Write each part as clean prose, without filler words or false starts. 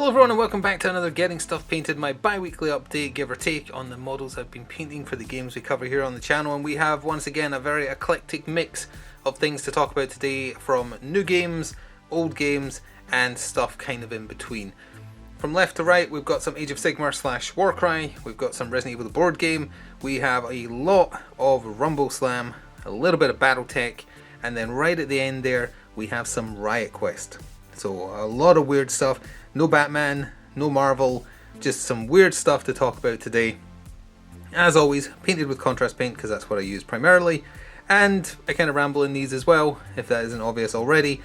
Hello everyone and welcome back to another Getting Stuff Painted, my bi-weekly update, give or take, on the models I've been painting for the games we cover here on the channel. And we have once again a very eclectic mix of things to talk about today, from new games, old games, and stuff kind of in between. From left to right, we've got some Age of Sigmar / Warcry, we've got some Resident Evil the board game, we have a lot of Rumble Slam, a little bit of Battletech, and then right at the end there we have some Riot Quest. So a lot of weird stuff. No Batman, no Marvel, just some weird stuff to talk about today. As always, painted with contrast paint because that's what I use primarily. And I kind of ramble in these as well, if that isn't obvious already.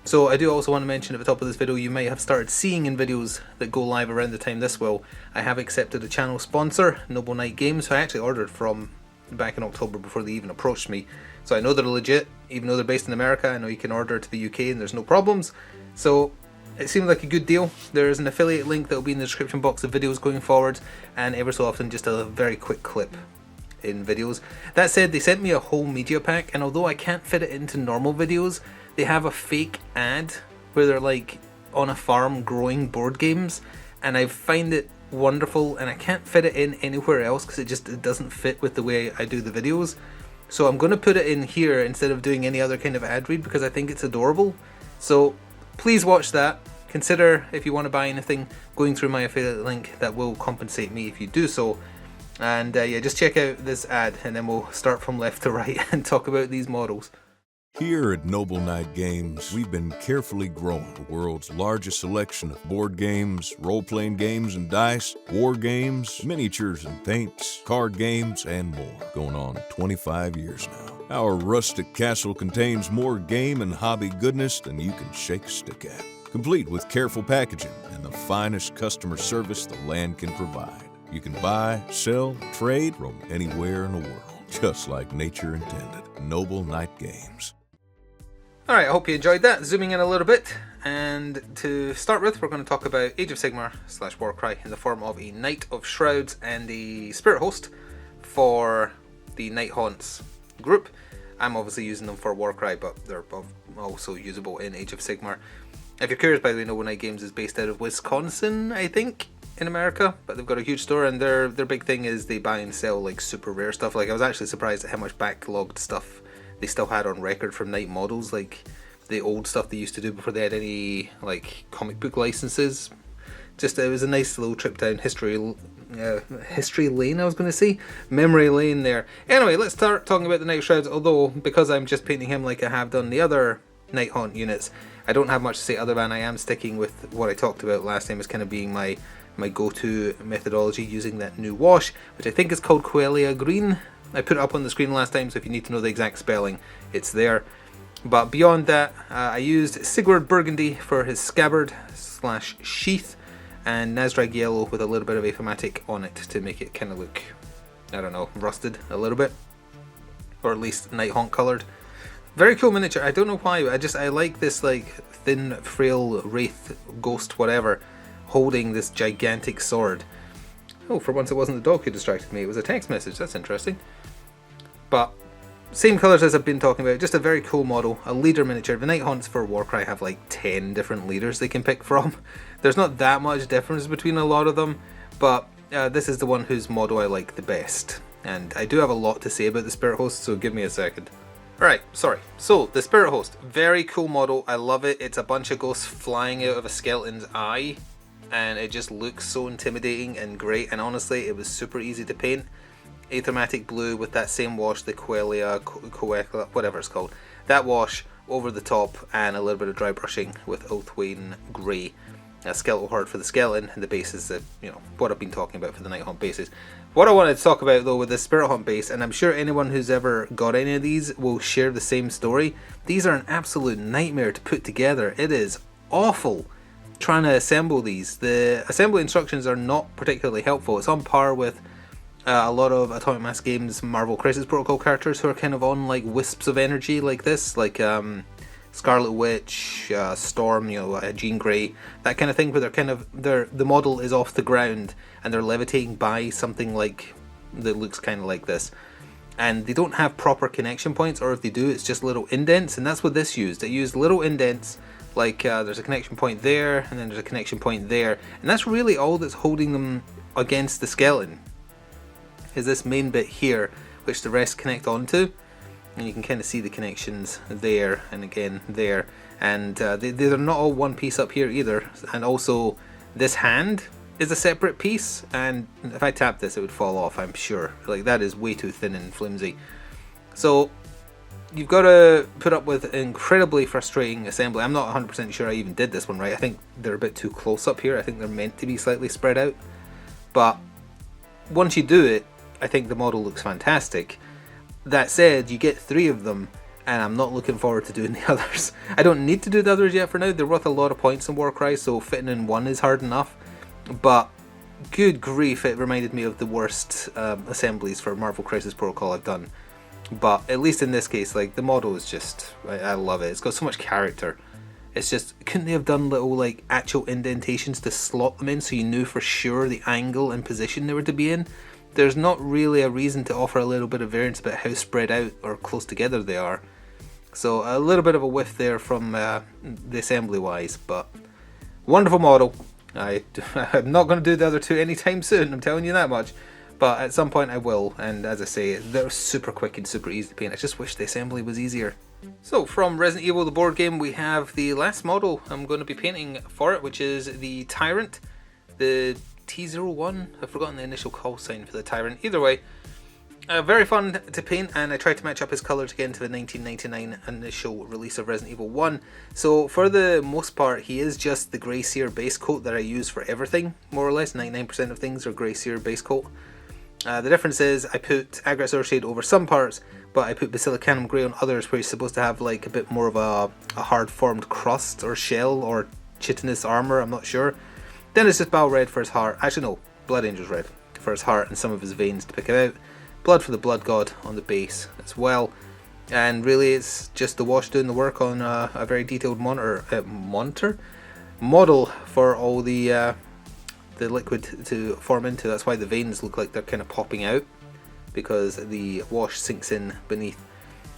So I do also want to mention at the top of this video, you may have started seeing in videos that go live around the time this will, I have accepted a channel sponsor, Noble Knight Games, who I actually ordered from back in October before they even approached me. So I know they're legit, even though they're based in America. I know you can order to the UK and there's no problems. So it seemed like a good deal. There is an affiliate link that will be in the description box of videos going forward, and ever so often just a very quick clip in videos. That said, they sent me a whole media pack, and although I can't fit it into normal videos, they have a fake ad where they're like on a farm growing board games, and I find it wonderful, and I can't fit it in anywhere else because it doesn't fit with the way I do the videos. So I'm going to put it in here instead of doing any other kind of ad read because I think it's adorable. So please watch that. Consider, if you want to buy anything, going through my affiliate link. That will compensate me if you do so. And yeah, just check out this ad and then we'll start from left to right and talk about these models. Here at Noble Knight Games, we've been carefully growing the world's largest selection of board games, role-playing games and dice, war games, miniatures and paints, card games, and more, going on 25 years now. Our rustic castle contains more game and hobby goodness than you can shake a stick at, complete with careful packaging and the finest customer service the land can provide. You can buy, sell, trade from anywhere in the world, just like nature intended. Noble Knight Games. Alright, I hope you enjoyed that. Zooming in a little bit, and to start with, we're going to talk about Age of Sigmar / Warcry in the form of a Knight of Shrouds and a Spirit Host for the Night Haunts group. I'm obviously using them for Warcry, but they're also usable in Age of Sigmar. If you're curious, by the way, Noble Knight Games is based out of Wisconsin, I think, in America, but they've got a huge store, and their big thing is they buy and sell like super rare stuff. Like, I was actually surprised at how much backlogged stuff they still had on record from Knight models, like the old stuff they used to do before they had any like comic book licenses. Just it was a nice little trip down history lane, I was going to say, memory lane there. Anyway, let's start talking about the Night Shrouds, although because I'm just painting him like I have done the other Night Haunt units, I don't have much to say other than I am sticking with what I talked about last time as kind of being my go-to methodology, using that new wash, which I think is called Quelia Green. I put it up on the screen last time, so if you need to know the exact spelling, it's there. But beyond that, I used Sigurd Burgundy for his scabbard / sheath, and Nazdrag Yellow with a little bit of Aphomatic on it to make it kind of look, I don't know, rusted a little bit, or at least Night Haunt coloured. Very cool miniature. I don't know why, I like this like thin, frail wraith ghost whatever holding this gigantic sword. Oh, for once it wasn't the dog who distracted me, it was a text message. That's interesting. But same colours as I've been talking about, just a very cool model, a leader miniature. The Night Haunts for Warcry have like 10 different leaders they can pick from. There's not that much difference between a lot of them, but this is the one whose model I like the best. And I do have a lot to say about the Spirit Host, so give me a second. Alright, sorry. So, the Spirit Host, very cool model, I love it. It's a bunch of ghosts flying out of a skeleton's eye, and it just looks so intimidating and great, and honestly it was super easy to paint. Aethermatic blue with that same wash, the Quelia, whatever it's called, that wash over the top, and a little bit of dry brushing with Oathwain Grey. A skeletal horde for the skeleton, and the base is what I've been talking about for the Night Haunt bases. What I wanted to talk about though with the Spirit Haunt base, and I'm sure anyone who's ever got any of these will share the same story, these are an absolute nightmare to put together. It is awful trying to assemble these. The assembly instructions are not particularly helpful. It's on par with a lot of Atomic Mass Games Marvel Crisis Protocol characters who are kind of on like wisps of energy like this, like Scarlet Witch, Storm, Jean Grey, that kind of thing, where the model is off the ground and they're levitating by something like that looks kind of like this, and they don't have proper connection points, or if they do, it's just little indents, and that's what this used. It used little indents Like there's a connection point there, and then there's a connection point there, and that's really all that's holding them against the skeleton, is this main bit here, which the rest connect onto. And you can kind of see the connections there and again there, and they're not all one piece up here either. And also this hand is a separate piece, and if I tap this it would fall off, I'm sure. Like, that is way too thin and flimsy. So you've got to put up with incredibly frustrating assembly. I'm not 100% sure I even did this one right. I think they're a bit too close up here. I think they're meant to be slightly spread out, but once you do it, I think the model looks fantastic. That said, you get 3 of them, and I'm not looking forward to doing the others. I don't need to do the others yet for now. They're worth a lot of points in Warcry, so fitting in 1 is hard enough. But good grief, it reminded me of the worst assemblies for Marvel Crisis Protocol I've done. But at least in this case, like, the model is just, I love it. It's got so much character. It's just, couldn't they have done little, like, actual indentations to slot them in so you knew for sure the angle and position they were to be in? There's not really a reason to offer a little bit of variance about how spread out or close together they are. So a little bit of a whiff there from the assembly wise, but wonderful model. I'm not going to do the other 2 anytime soon, I'm telling you that much. But at some point I will, and as I say, they're super quick and super easy to paint. I just wish the assembly was easier. So from Resident Evil the board game, we have the last model I'm going to be painting for it, which is the Tyrant. The T01, I've forgotten the initial call sign for the Tyrant. Either way, very fun to paint, and I tried to match up his colours again to the 1999 initial release of Resident Evil 1. So for the most part, he is just the Grey Seer base coat that I use for everything, more or less. 99% of things are Grey Seer base coat. The difference is I put Agrat Surshade over some parts, but I put Basilicanum Grey on others, where he's supposed to have like a bit more of a hard formed crust or shell or chitinous armour, I'm not sure. Then it's just Bile Red for his heart. Actually no, Blood Angel's Red for his heart and some of his veins to pick it out. Blood for the Blood God on the base as well. And really it's just the wash doing the work on a very detailed model for all the liquid to form into. That's why the veins look like they're kind of popping out, because the wash sinks in beneath.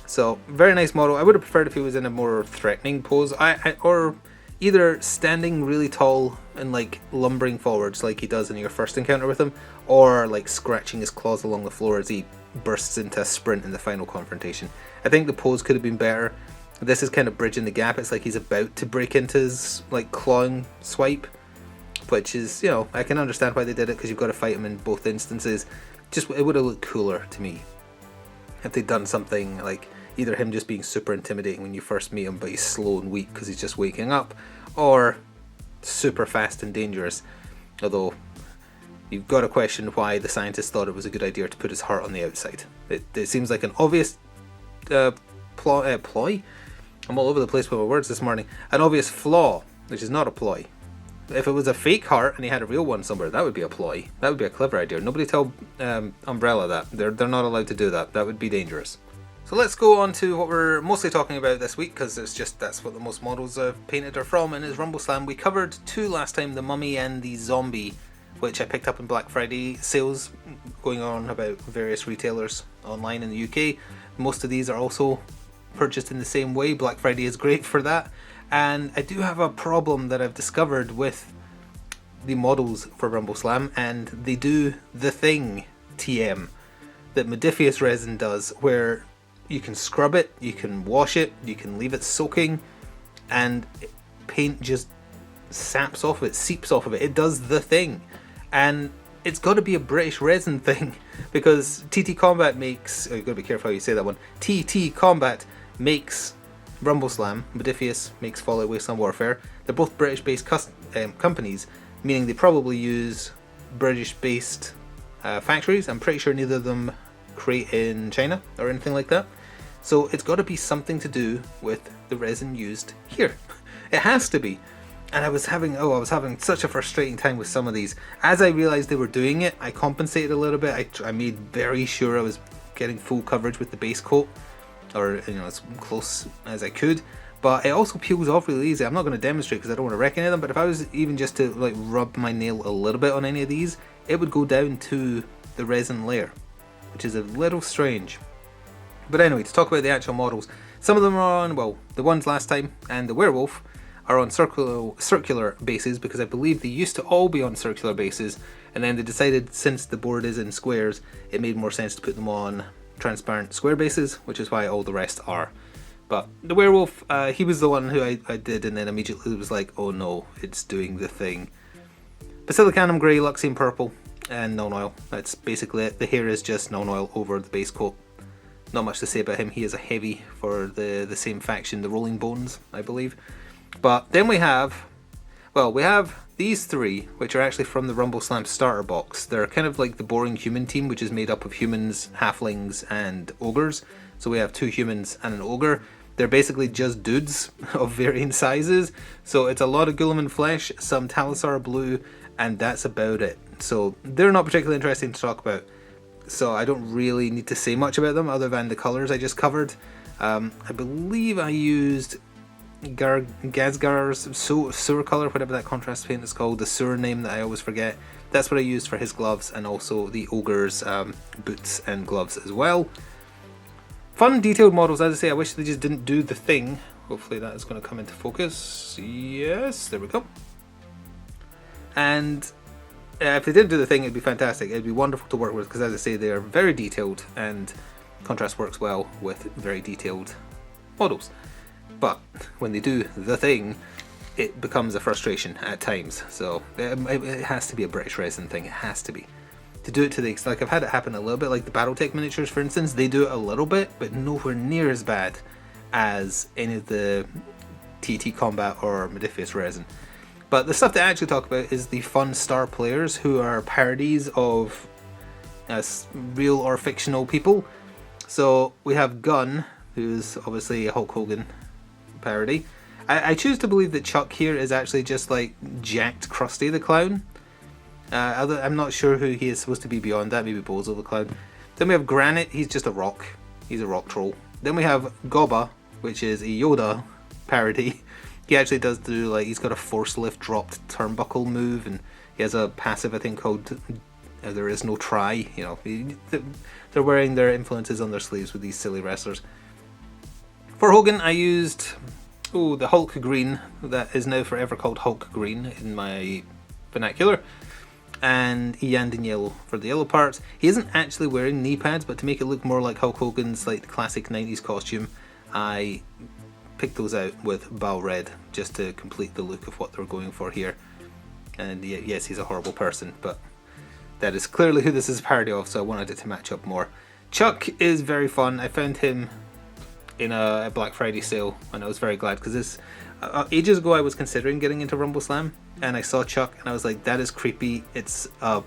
So very nice model. I would have preferred if he was in a more threatening pose, or either standing really tall and like lumbering forwards like he does in your first encounter with him, or like scratching his claws along the floor as he bursts into a sprint in the final confrontation. I think the pose could have been better. This is kind of bridging the gap. It's like he's about to break into his like clawing swipe, which is, you know, I can understand why they did it, because you've got to fight him in both instances. Just, it would have looked cooler to me if they'd done something like either him just being super intimidating when you first meet him, but he's slow and weak because he's just waking up, or super fast and dangerous. Although you've got to question why the scientists thought it was a good idea to put his heart on the outside. It seems like an obvious ploy. I'm all over the place with my words this morning. An obvious flaw, which is not a ploy. If it was a fake heart and he had a real one somewhere, that would be a ploy. That would be a clever idea. Nobody tell Umbrella that. They're not allowed to do that. That would be dangerous. So let's go on to what we're mostly talking about this week, because that's what the most models I've painted are from, and is Rumble Slam. We covered 2 last time, the Mummy and the Zombie, which I picked up in Black Friday sales going on about various retailers online in the UK. Most of these are also purchased in the same way. Black Friday is great for that. And I do have a problem that I've discovered with the models for Rumble Slam, and they do the thing, TM, that Modiphius resin does, where you can scrub it, you can wash it, you can leave it soaking, and paint just saps off of it, seeps off of it. It does the thing. And it's got to be a British resin thing, because TT Combat makes, you've got to be careful how you say that one, TT Combat makes Rumble Slam, Modiphius makes Fallout Wasteland Warfare. They're both British based companies, meaning they probably use British based factories. I'm pretty sure neither of them create in China or anything like that. So it's got to be something to do with the resin used here. It has to be. And I was having such a frustrating time with some of these. As I realized they were doing it, I compensated a little bit. I made very sure I was getting full coverage with the base coat, or as close as I could. But it also peels off really easy. I'm not going to demonstrate because I don't want to wreck any of them, but if I was even just to like rub my nail a little bit on any of these, it would go down to the resin layer, which is a little strange. But anyway, to talk about the actual models, some of them are on, well, the ones last time and the werewolf are on circular bases, because I believe they used to all be on circular bases, and then they decided, since the board is in squares, it made more sense to put them on transparent square bases, which is why all the rest are. But the werewolf, he was the one who I did, and then immediately was like, oh no, it's doing the thing. Basilicanum Grey, Luxian Purple, and non-oil. That's basically it. The hair is just non-oil over the base coat. Not much to say about him. He is a heavy for the same faction, the Rolling Bones, I believe. But then we have these three, which are actually from the Rumble Slam starter box. They're kind of like the boring human team, which is made up of humans, halflings, and ogres. So we have 2 humans and an ogre. They're basically just dudes of varying sizes. So it's a lot of Guilliman flesh, some Talassar blue, and that's about it. So they're not particularly interesting to talk about. So I don't really need to say much about them other than the colours I just covered. I believe I used Gazgar's sewer colour, whatever that contrast paint is called, the sewer name that I always forget. That's what I used for his gloves, and also the ogre's boots and gloves as well. Fun detailed models, as I say. I wish they just didn't do the thing. Hopefully that is going to come into focus. Yes, there we go. And if they didn't do the thing, it'd be fantastic. It'd be wonderful to work with, because as I say, they are very detailed, and contrast works well with very detailed models. But when they do the thing, it becomes a frustration at times. So it has to be a British Resin thing. It has to be. To do it to the, like, I've had it happen a little bit, like the Battletech miniatures, for instance. They do it a little bit, but nowhere near as bad as any of the TT Combat or Modiphius Resin. But the stuff that I actually talk about is the fun star players, who are parodies of real or fictional people. So we have Gunn, who's obviously a Hulk Hogan parody. I choose to believe that Chuck here is actually just like jacked Krusty the Clown. I'm not sure who he is supposed to be beyond that, maybe Bozo the Clown. Then we have Granite, he's just a rock. He's a rock troll. Then we have Gobba, which is a Yoda parody. He actually does do, like, he's got a force lift dropped turnbuckle move, and he has a passive, I think, called There Is No Try. You know, they're wearing their influences on their sleeves with these silly wrestlers. For Hogan, I used the Hulk Green, that is now forever called Hulk Green in my vernacular, and Yandin Yellow for the yellow parts. He isn't actually wearing knee pads, but to make it look more like Hulk Hogan's like classic 90s costume, I picked those out with Bal Red just to complete the look of what they're going for here. And yes, he's a horrible person, but that is clearly who this is a parody of, so I wanted it to match up more. Chuck is very fun. I found him in a Black Friday sale, and I was very glad, because this ages ago I was considering getting into Rumble Slam, and I saw Chuck and I was like, that is creepy. It's a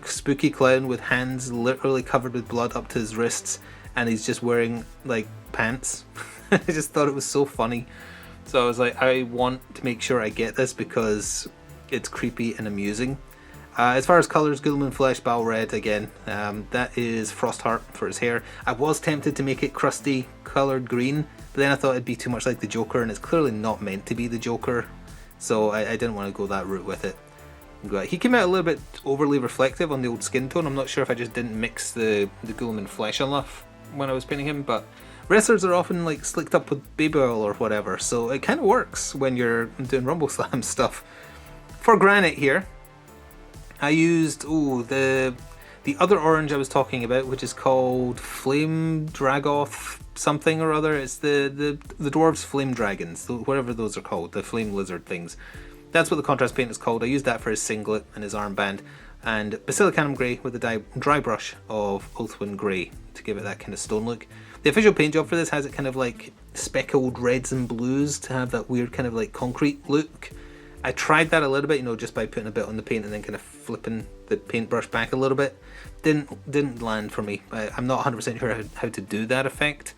spooky clown with hands literally covered with blood up to his wrists, and he's just wearing like pants. I just thought it was so funny, so I was like, I want to make sure I get this because it's creepy and amusing. As far as colours, Guilliman Flesh, Bal Red again. That is Frostheart for his hair. I was tempted to make it crusty coloured green, but then I thought it'd be too much like the Joker, and it's clearly not meant to be the Joker, so I didn't want to go that route with it. But he came out a little bit overly reflective on the old skin tone. I'm not sure if I just didn't mix the Guilliman Flesh enough when I was painting him, but wrestlers are often like slicked up with baby oil or whatever, so it kind of works when you're doing Rumble Slam stuff. For Granite here, I used the other orange I was talking about, which is called Flame Dragoth something or other. It's the dwarves flame dragons, whatever those are called, the flame lizard things. That's what the contrast paint is called. I used that for his singlet and his armband, and Basilicanum Grey with the dry brush of Oathwind Grey to give it that kind of stone look. The official paint job for this has it kind of like speckled reds and blues to have that weird kind of like concrete look. I tried that a little bit, just by putting a bit on the paint and then kind of flipping the paintbrush back a little bit. Didn't land for me. I'm not 100% sure how to do that effect,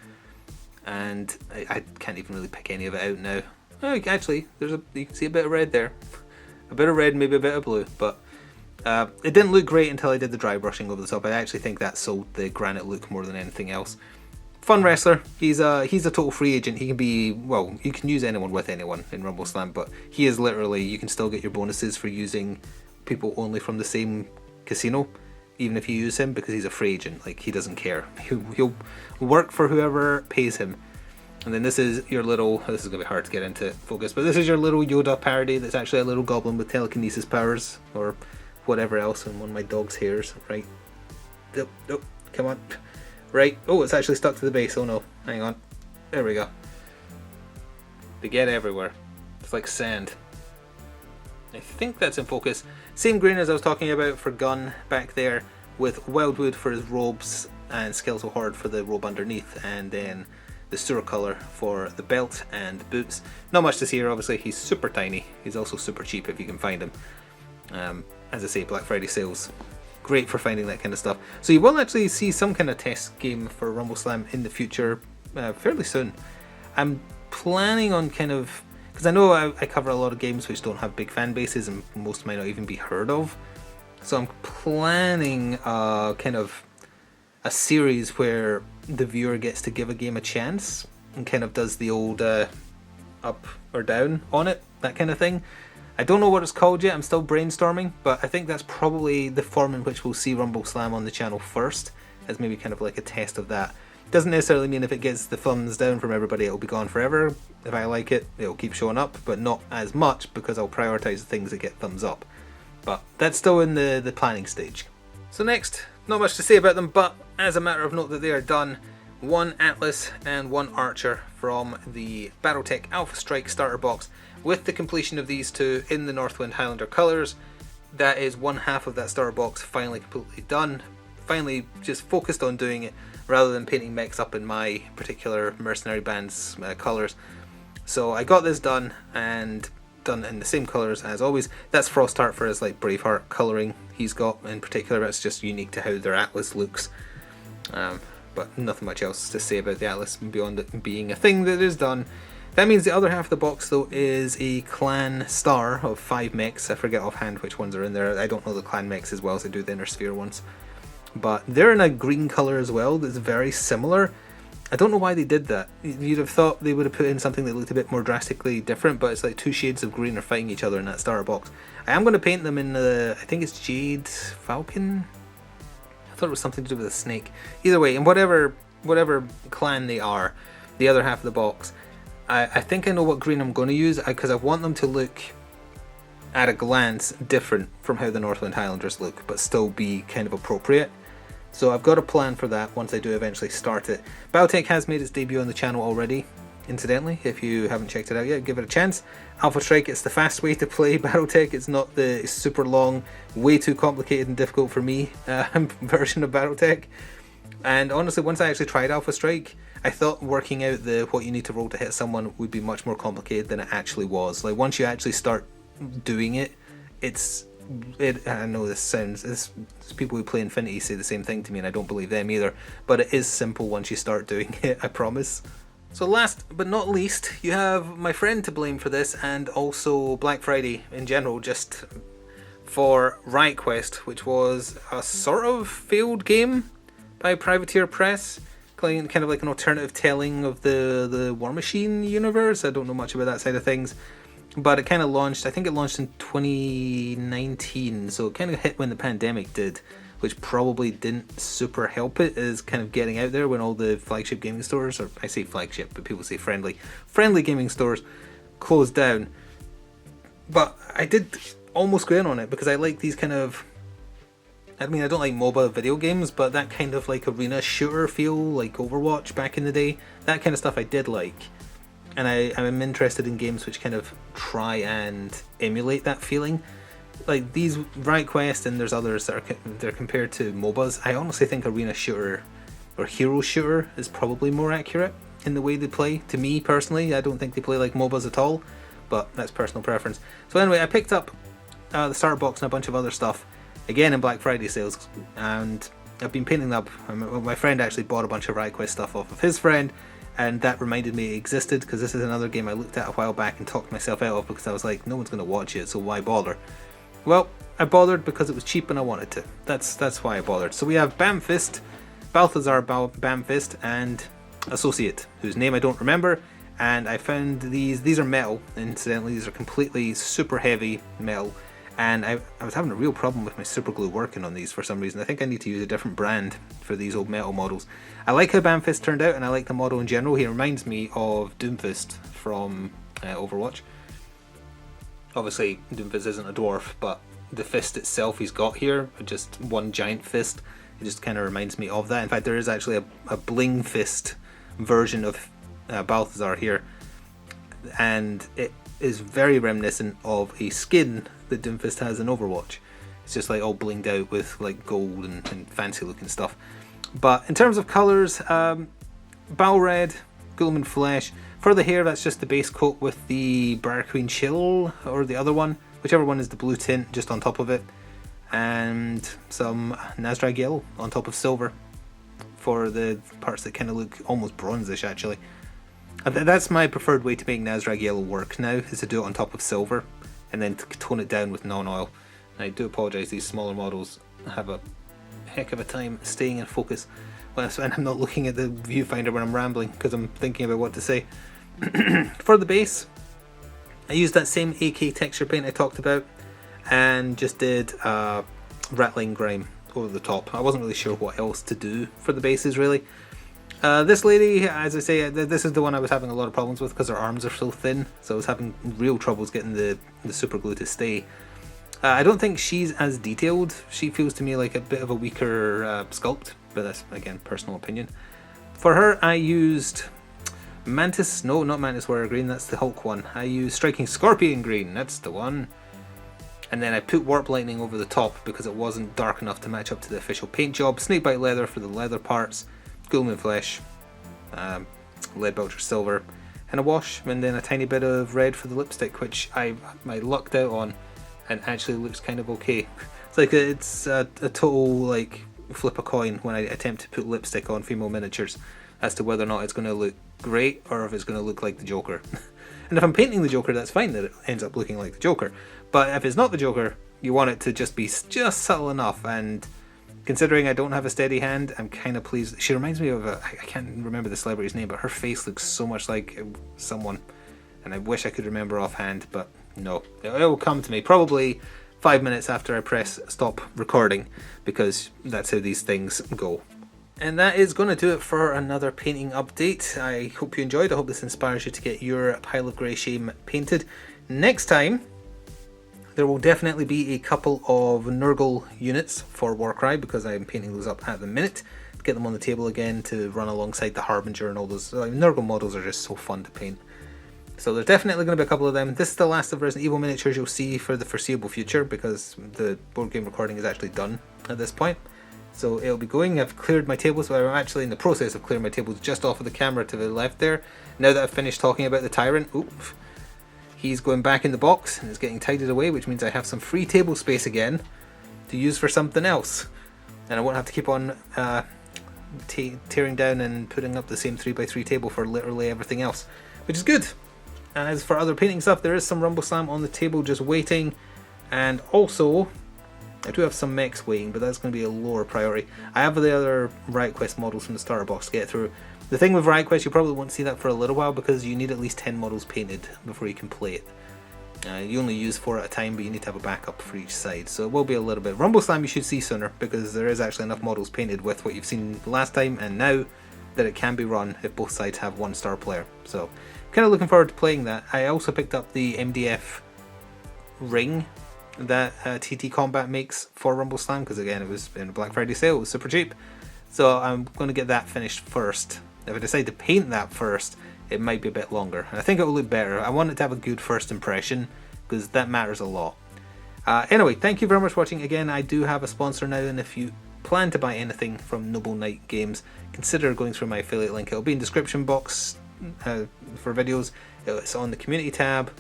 and I can't even really pick any of it out now. Oh, actually, you can see a bit of red there, a bit of red, maybe a bit of blue, but it didn't look great until I did the dry brushing over the top. I actually think that sold the Granite look more than anything else. Fun wrestler. He's a total free agent. He can be, well, you can use anyone with anyone in Rumble Slam, but he is literally, you can still get your bonuses for using people only from the same casino, even if you use him, because he's a free agent. Like, he doesn't care. He'll work for whoever pays him. And then this is your little, this is going to be hard to get into focus, but this is your little Yoda parody that's actually a little goblin with telekinesis powers, or whatever else, and one of my dog's hairs, right? Nope, come on. Right, oh, it's actually stuck to the base, oh no, hang on. There we go. They get everywhere. It's like sand. I think that's in focus. Same green as I was talking about for Gun back there, with Wildwood for his robes and Skeletal Horde for the robe underneath, and then the Sewer colour for the belt and boots. Not much to see here, obviously. He's super tiny. He's also super cheap if you can find him. As I say, Black Friday sales, great for finding that kind of stuff. So you will actually see some kind of test game for Rumble Slam in the future fairly soon. I'm planning on kind of, because I know I cover a lot of games which don't have big fan bases and most might not even be heard of. So I'm planning kind of a series where the viewer gets to give a game a chance and kind of does the old up or down on it, that kind of thing. I don't know what it's called yet, I'm still brainstorming, but I think that's probably the form in which we'll see Rumble Slam on the channel first, as maybe kind of like a test of that. Doesn't necessarily mean if it gets the thumbs down from everybody it'll be gone forever. If I like it, it'll keep showing up, but not as much because I'll prioritise the things that get thumbs up. But that's still in the planning stage. So next, not much to say about them, but as a matter of note that they are done, one Atlas and one Archer from the Battletech Alpha Strike starter box. With the completion of these two in the Northwind Highlander colours, that is one half of that starter box finally completely done. Finally just focused on doing it rather than painting mechs up in my particular Mercenary Band's colours. So I got this done and done in the same colours as always. That's Frostheart for his like Braveheart colouring he's got in particular. That's just unique to how their Atlas looks. But nothing much else to say about the Atlas beyond it being a thing that is done. That means the other half of the box though is a clan star of 5 mechs. I forget offhand which ones are in there. I don't know the clan mechs as well as I do the Inner Sphere ones. But they're in a green colour as well that's very similar. I don't know why they did that. You'd have thought they would have put in something that looked a bit more drastically different, but it's like 2 shades of green are fighting each other in that starter box. I am going to paint them in the, I think it's Jade Falcon? I thought it was something to do with a snake. Either way, in whatever clan they are, the other half of the box, I think I know what green I'm going to use, because I want them to look at a glance different from how the Northwind Highlanders look, but still be kind of appropriate. So I've got a plan for that once I do eventually start it. Battletech has made its debut on the channel already, incidentally. If you haven't checked it out yet, give it a chance. Alpha Strike, it's the fast way to play Battletech. It's not the super long, way too complicated and difficult for me version of Battletech. And honestly, once I actually tried Alpha Strike, I thought working out what you need to roll to hit someone would be much more complicated than it actually was. Like once you actually start doing it, I know this sounds, people who play Infinity say the same thing to me and I don't believe them either, but it is simple once you start doing it, I promise. So last but not least, you have my friend to blame for this, and also Black Friday in general, just for Riot Quest, which was a sort of failed game by Privateer Press, kind of like an alternative telling of the War Machine universe. I don't know much about that side of things, but it kind of launched, I think it launched in 2019, so it kind of hit when the pandemic did, which probably didn't super help it as kind of getting out there when all the flagship gaming stores, or I say flagship, but people say friendly gaming stores, closed down. But I did almost go in on it because I like these kind of, I mean, I don't like MOBA video games, but that kind of like arena shooter feel, like Overwatch back in the day, that kind of stuff I did like. And I'm interested in games which kind of try and emulate that feeling. Like these Riot Quest, and there's others that they're compared to MOBAs. I honestly think arena shooter or hero shooter is probably more accurate in the way they play. To me personally, I don't think they play like MOBAs at all, but that's personal preference. So anyway, I picked up the starter box and a bunch of other stuff, again in Black Friday sales, and I've been painting up. My friend actually bought a bunch of Riot Quest stuff off of his friend, and that reminded me it existed, because this is another game I looked at a while back and talked myself out of because I was like, no one's going to watch it, so why bother? Well, I bothered because it was cheap and I wanted to. That's why I bothered. So we have Bamfist, Balthazar Bamfist, and Associate, whose name I don't remember, and I found these are metal, incidentally. These are completely super heavy metal, And I was having a real problem with my super glue working on these for some reason. I think I need to use a different brand for these old metal models. I like how Banfist turned out, and I like the model in general. He reminds me of Doomfist from Overwatch. Obviously, Doomfist isn't a dwarf, but the fist itself he's got here, just one giant fist, it just kind of reminds me of that. In fact, there is actually a bling fist version of Balthazar here, and it is very reminiscent of a skin that Doomfist has in Overwatch. It's just like all blinged out with like gold and fancy looking stuff. But in terms of colours, Bal Red, Guilliman Flesh. For the hair, that's just the base coat with the Briar Queen Chill, or the other one, whichever one is the blue tint just on top of it, and some Nazrag Yellow on top of silver for the parts that kind of look almost bronzish actually. That's my preferred way to make Nazrag Yellow work now, is to do it on top of silver and then to tone it down with non-oil. And I do apologise, these smaller models have a heck of a time staying in focus, and I'm not looking at the viewfinder when I'm rambling because I'm thinking about what to say. For the base, I used that same AK texture paint I talked about and just did Rattling Grime over the top. I wasn't really sure what else to do for the bases really. This lady, as I say, this is the one I was having a lot of problems with because her arms are so thin, so I was having real troubles getting the super glue to stay. I don't think she's as detailed. She feels to me like a bit of a weaker sculpt, but that's again personal opinion. For her, I used Mantis, no, not Mantis Warrior Green, that's the Hulk one. I used Striking Scorpion Green, that's the one. And then I put Warp Lightning over the top because it wasn't dark enough to match up to the official paint job. Snakebite Leather for the leather parts, Guilliman Flesh, Lead Belcher Silver, and a wash, and then a tiny bit of red for the lipstick, which I lucked out on and actually looks kind of okay. It's like it's a total like flip a coin when I attempt to put lipstick on female miniatures as to whether or not it's going to look great or if it's going to look like the Joker. And if I'm painting the Joker, that's fine that it ends up looking like the Joker. But if it's not the Joker, you want it to just be just subtle enough. And considering I don't have a steady hand, I'm kind of pleased. She reminds me of I can't remember the celebrity's name, but her face looks so much like someone. And I wish I could remember offhand, but no. It will come to me probably 5 minutes after I press stop recording, because that's how these things go. And that is going to do it for another painting update. I hope you enjoyed. I hope this inspires you to get your Pile of Grey Shame painted. Next time, there will definitely be a couple of Nurgle units for Warcry, because I'm painting those up at the minute to get them on the table again to run alongside the Harbinger and all those. Nurgle models are just so fun to paint. So there's definitely going to be a couple of them. This is the last of Resident Evil miniatures you'll see for the foreseeable future, because the board game recording is actually done at this point. So it'll be going. I've cleared my table, so I'm actually in the process of clearing my tables just off of the camera to the left there. Now that I've finished talking about the Tyrant, he's going back in the box and is getting tidied away, which means I have some free table space again to use for something else. And I won't have to keep on tearing down and putting up the same 3x3 table for literally everything else, which is good. As for other painting stuff, there is some Rumble Slam on the table just waiting, and also I do have some mechs waiting, but that's going to be a lower priority. I have the other Riot Quest models from the starter box to get through. The thing with Riot Quest, you probably won't see that for a little while because you need at least 10 models painted before you can play it. You only use 4 at a time, but you need to have a backup for each side, so it will be a little bit. Rumble Slam you should see sooner, because there is actually enough models painted with what you've seen last time and now that it can be run if both sides have 1-star player. So kind of looking forward to playing that. I also picked up the MDF ring that TT Combat makes for Rumble Slam, because again it was in a Black Friday sale, it was super cheap, so I'm going to get that finished first. If I decide to paint that first, it might be a bit longer, and I think it will look better. I want it to have a good first impression, because that matters a lot. Anyway, thank you very much for watching. Again, I do have a sponsor now, and if you plan to buy anything from Noble Knight Games, consider going through my affiliate link. It'll be in the description box for videos. It's on the community tab.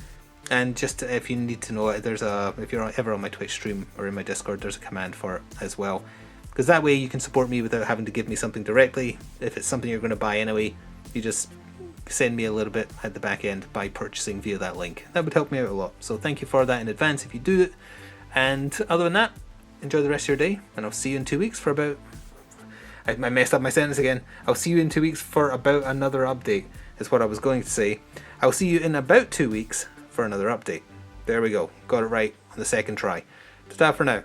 And just if you need to know it, if you're ever on my Twitch stream or in my Discord, there's a command for it as well. Because that way you can support me without having to give me something directly. If it's something you're going to buy anyway, you just send me a little bit at the back end by purchasing via that link. That would help me out a lot. So thank you for that in advance if you do it. And other than that, enjoy the rest of your day, and I'll see you in 2 weeks for about... I messed up my sentence again. I'll see you in 2 weeks for about another update, is what I was going to say. I'll see you in about 2 weeks for another update. There we go. Got it right on the second try. Ta for now.